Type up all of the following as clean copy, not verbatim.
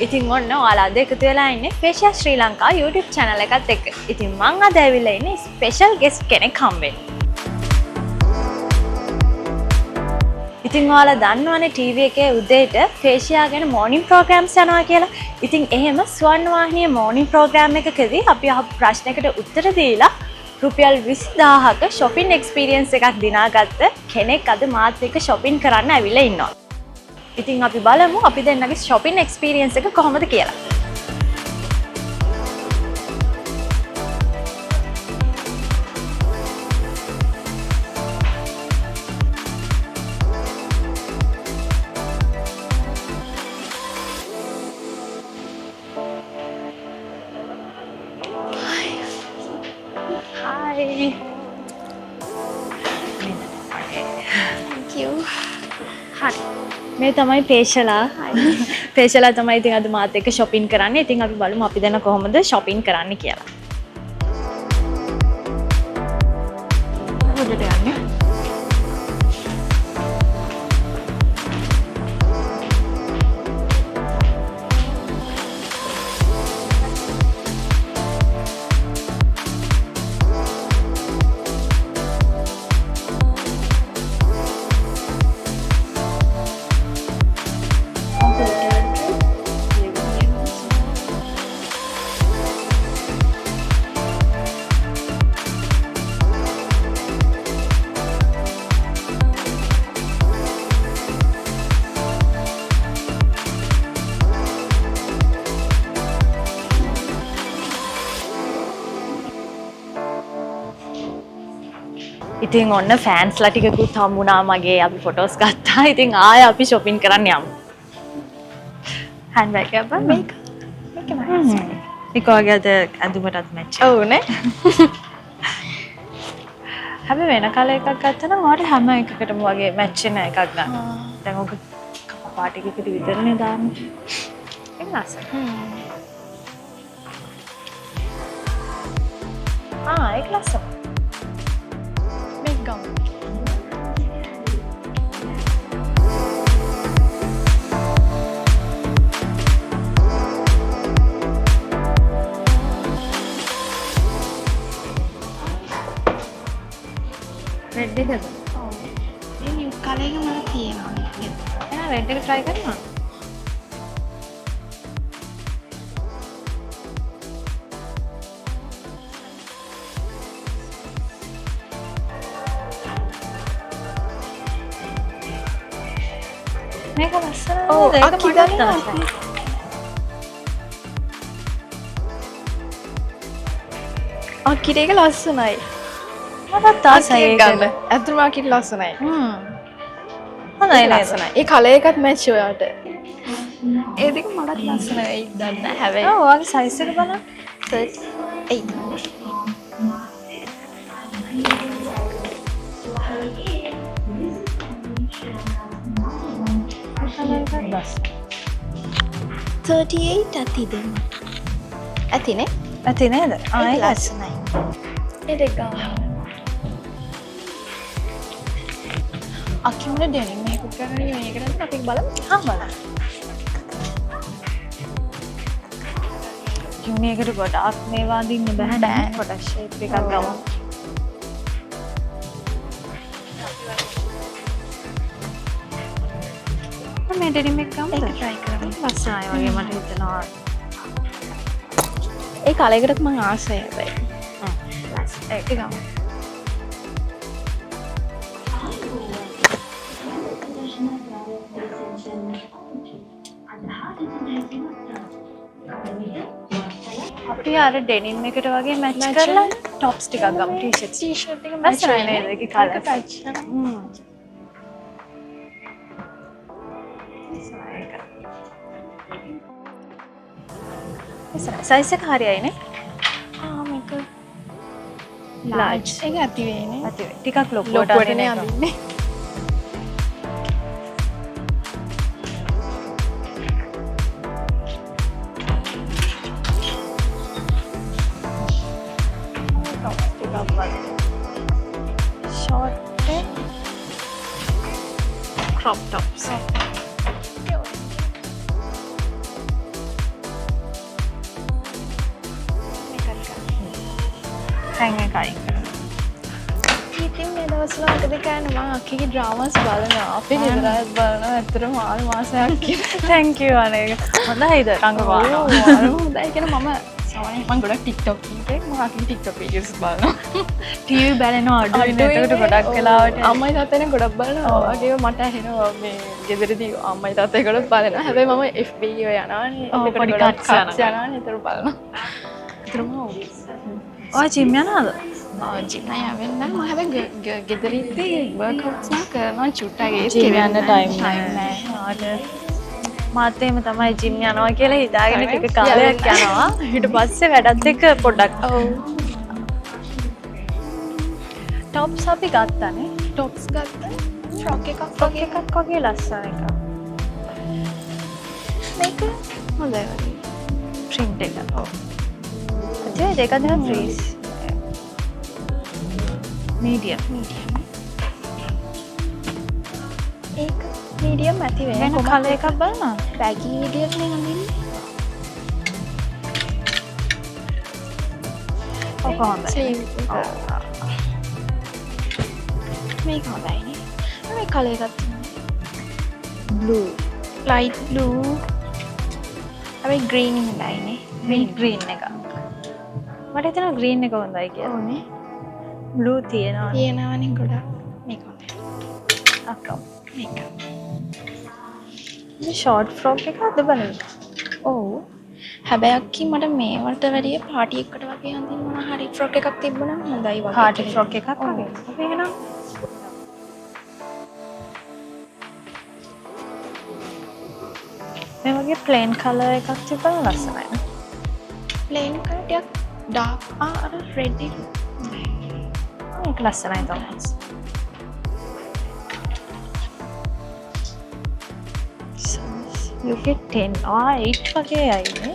ඉතින් ඔන්න ඔයාලා අද එකතු වෙලා ඉන්නේ ෆේෂියල් ශ්‍රී ලංකා YouTube channel එකත් එක්ක. ඉතින් මං අද ඇවිල්ලා ඉන්නේ ස්පෙෂල් ගෙස්ට් කෙනෙක් හම්බෙන්න. ඉතින් ඔයාලා දන්නවනේ TV එකේ උදේට ෆේෂියා ගැන මෝර්නින් ප්‍රෝග්‍රෑම්ස් යනවා කියලා. ඉතින් එහෙම ස්වර්ණ වාහිනියේ මෝර්නින් ප්‍රෝග්‍රෑම් එකකදී අපි අහපු ප්‍රශ්නයකට උත්තර දීලා රුපියල් 20000ක shopping experience එකක් දිනාගත්ත කෙනෙක් අද මාත් එක්ක shopping කරන්න ඇවිල්ලා ඉන්නවා. ඉතින් අපි බලමු අපි දෙන්නගේ shopping experience එක කොහොමද කියලා. Hi. Thank you. Hi. මේ තමයි පේෂලා. පේෂලා තමයි ඉතින් අද මාත් එක්ක shopping කරන්නේ. ඉතින් අපි බලමු අපි දැන් කොහොමද shopping කරන්න කියලා. හොදට යන්නේ. ඉතින් ඔන්න ෆෑන්ස්ලා ටිකකුත් හම්බුණා මගේ අපි ෆොටෝස් ගත්තා. ඉතින් ආයෙ අපි shopping කරන්න යමු. handbag එක මේක nice. ඒක වගේද අඳුමටත් match. ඔව් නේ. හැබැයි වෙන කලර් එකක් ගත්තා නම් ඔයාලට හැම එකකටම වගේ match වෙන එකක් ගන්න. දැන් ඔක පාටි එකකට විතරනේ දාන්නේ. ඒක ලස්සනයි. ඒක ලස්සනයි. Red එකද? ඔව්. මේ නිව් කලර් එක මම තියෙනවා. එහෙනම් red එක try කරනවා. මේක ලස්සනයි. ඔව් අක්කි ගන්නවා. අක්කිට ඒක ලස්සනයි. මට ආසයි ගන්න. අතුරුම අක්කිට ලස්සනයි. හොඳයි ලස්සනයි. ඒ කලර් එකත් මැච් ඔයාට. ඒ දෙක මටත් ලස්සනයි. දන්න හැබැයි. ඔව් ඔයාගේ සයිස් එක බලන්න. 38. ඇතිනේ? ඇති නේද? ඒක ලස්සනයි. ඒ දෙක ගන්න. අකිමුණ දෙනින් මේක කරන්නේ මේකට අපි බලමු. බලන්න. යුනියකට ගොඩාක් මේවා අඳින්න බෑ. පොඩක් ෂේප් එකක් ගමු. මේ ඩෙනිම් එක ගමුද? ඒක try කරමු. ලස්සනයි වගේ මට හිතෙනවා. ඒ කලර් එකකට මම ආසයි හැබැයි. ඒක ගමු. අපි අර ඩෙනිම් එකට වගේ මැච් කරලා টොප්ස් ටිකක් ගමු. ටී-ෂර්ට් එක මැච් වෙන්නේ නේද? ඒක කලර්. සයිස් එක හරියයි නේ? මේක large. ඒක ඇති වෙන්නේ. ඇති වෙයි. ටිකක් ලොකුවට අඳින්නේ. short crop tops. ටැන් එක අයින් කරනවා. ඉතින් මේ දවස්වල මොකද කරන්නේ මම අක්කගේ ඩ්‍රාමාස් බලනවා අපේ ගෙදරත් බලනවා ඇත්තටම මාසයක් කියලා thank you අනේ හොඳයිද රංගපානවා හොඳයි කියලා මම සාමාන්‍යයෙන් මම ගොඩක් TikTok එකේ මම අක්කගේ TikTok videos බලනවා TV බලනවා අඩුයි එතකොට ගොඩක් වෙලාවට අම්මයි තාත්තයි ගොඩක් බලනවා වගේම මට ඇහෙනවා මේ ගෙදරදී අම්මයි තාත්තයි ගොඩක් බලනවා හැබැයි මම FB එක යනවානේ එතකොට පොඩි ගොඩක් cuts යනවානේ ඒතර බලනවා ඒතරම ඔය ජිම් යනවාද ජිම යවෙන්න මම හැබැයි ගෙදරින්දී වර්ක්අවුට්ස් නා කරනවා චුට්ටක් ඒත් ජිම් යන්න ටයිම් නෑ මාත් එහෙම තමයි ජිම් යනවා කියලා හිතාගෙන ටික කාලයක් යනවා ඊට පස්සේ වැඩත් එක්ක පොඩ්ඩක් ඔව් টොප්ස් අපි ගත්තානේ ටොප්ස් ගත්තා ෆ්‍රොක් එකක් වගේ ලස්සන එකක් මේක හොඳයි වගේ print එක ඔව් ඒ දෙක දෙක ෆ්‍රීස් medium ඒක medium ඇති වෙන වෙන කලර් එකක් බලනවා baggy medium නේ අඳින්නේ ඔක හොඳයි මේක හොඳයිනේ මේ කලර් එකක් blue light blue හැබැයි green හොඳයිනේ green එක මට හිතෙනවා green එක හොඳයි කියලා ඕනේ blue තියෙනවා තියෙනවනේ ගොඩක් මේක හොඳයි අක්කම් මේක මේ ෂෝට් ෆ්‍රොක් එකක්ද බලන්න ඔව් හැබැයි අක්කි මට මේවට වැඩිය පාටි එකකට වගේ අඳින්න මොන හරි ෆ්‍රොක් එකක් තිබුණා හොඳයි වගේ පාටි ෆ්‍රොක් එකක් වගේ අපි එහෙනම් මේ වගේ ප්ලේන් කලර් එකක් තිබ්බම ලස්සනයි ප්ලේන් කලර් ටිකක් ඩාර්ක් අර රෙඩ් එක මේක ලස්සනයි තමයි you get 10 8 වගේ අයිනේ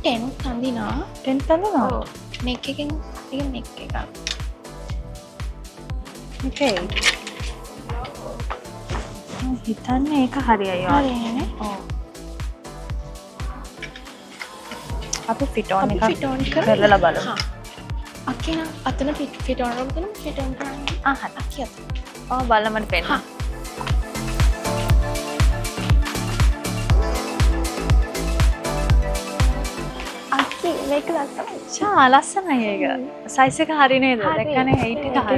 10 තඳිනා 10 තඳිනවා නෙක් එකෙන් ටික නෙක් එකක් okay හිතන්නේ ඒක හරියයි හරියනේ ඔව් අපි ෆිට ඔන් එකක් ෆිට ඔන් කරලා බලමු අක්කේ නම් අතන ෆිට ඔන් කරමු ෆිට ඔන් කරන්නේ අක්කේ අත බලන්න මට පෙන්න මේක ලස්සනයි. චා ලස්සනයි ඒක. සයිස් එක හරි නේද? දැක්කනේ 8 එක හරි.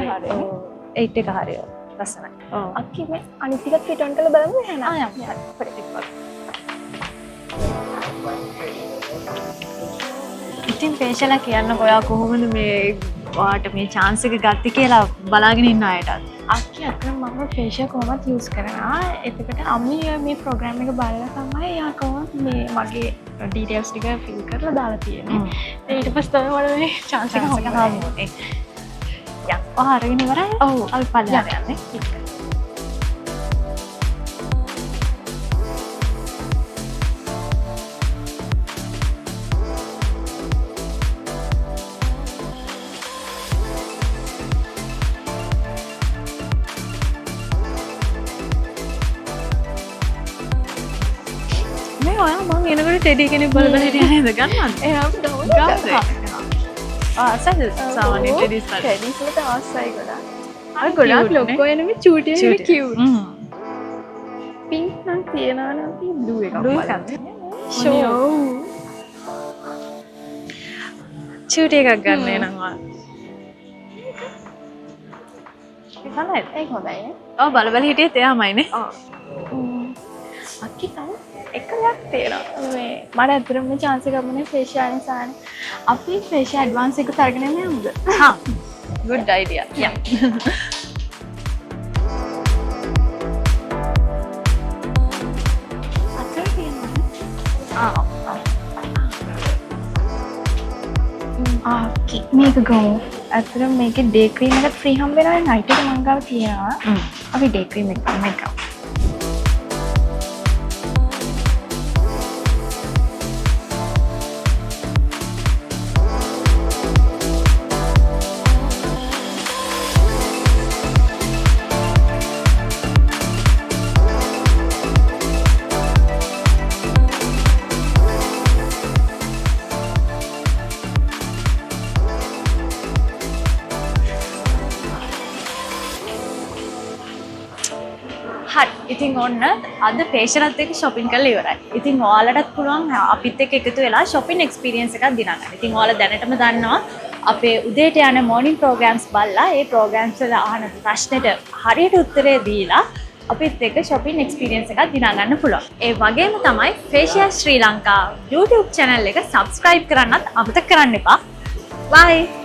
8 එක හරි. ලස්සනයි. ඔව්. අක්කි මේ අනිත් ටිකත් ෆිට ඔන් කරලා බලමු එහෙනම්. ඉතින් පේෂලා කියන්න ඔයා කොහොමද මේ ඔයාට මේ chance එක ගත්තේ කියලා බලාගෙන ඉන්න අයටත්. අක්කි අතන මම ෆේෂියල් කොහොමද යූස් කරනවා. එතකොට අම්මි මේ ප්‍රෝග්‍රෑම් එක බලලා තමයි යා කොහොමද මේ මගේ ඩීටේල්ස් ටික ෆිල් කරලා දාලා තියෙන්නේ. ඊට පස්සේ තමයි මම මේ chance එක හම්බුනේ. යා ඔයා අරගෙන ඉවරයි? ඔව්. අපි පල්ලෙහාට යන්නේ. මං එනකොට ටෙඩි කෙනෙක් බලබල හිටියා නේද ගන්නවද? එයා ඩවුන්ලෝඩ් කරා. ආසයිද සාමාන්‍ය ටෙඩිස් වල. ටෙඩිස් වලට ආසයි ගොඩක්. අර ගොඩක් ලොක්කෝ එන මේ චූටි එක කියුට්. පින්ක් නම් තියනවා නම් බ්ලූ එකක් බලන්න. ෂෝ. චූටි එකක් ගන්න එනවා. හොඳයි. ඒක හොඳයි නේ. ඔව් බලබල හිටියේත් එයාමයිනේ. ඔව්. අක්කි තමයි එක දෙයක් තියෙනවා මේ මට ඇත්තටම මේ chance එක ගන්නේ ෆේෂියල් නිසානේ අපි ෆේෂියල් ඇඩ්වාන්ස් එක තරගෙන යමුද හා good idea yeah අතන තියෙනවා අක්කි මේක ගමු ඇත්තටම මේකේ ඩේ ක්‍රීම් එකත් ෆ්‍රී හම්බ වෙනවා නයිට් එක මං ගාව තියෙනවා අපි ඩේ ක්‍රීම් එක ගමු හරි. ඉතින් ඔන්න අද ෆේෂියලත් එක්ක shopping කරලා ඉවරයි. ඉතින් ඔයාලටත් පුළුවන් අපිත් එක්ක එකතු වෙලා shopping experience එකක් දිනා ගන්න. ඉතින් ඔයාලා දැනටම දන්නවා අපේ උදේට යන morning programs බලලා ඒ programs වල අහන ප්‍රශ්නෙට හරියට උත්තරේ දීලා අපිත් එක්ක shopping experience එකක් දිනා ගන්න පුළුවන්. ඒ වගේම තමයි Facial Sri Lanka YouTube channel එක subscribe කරන්නත් අමතක කරන්න එපා. Bye.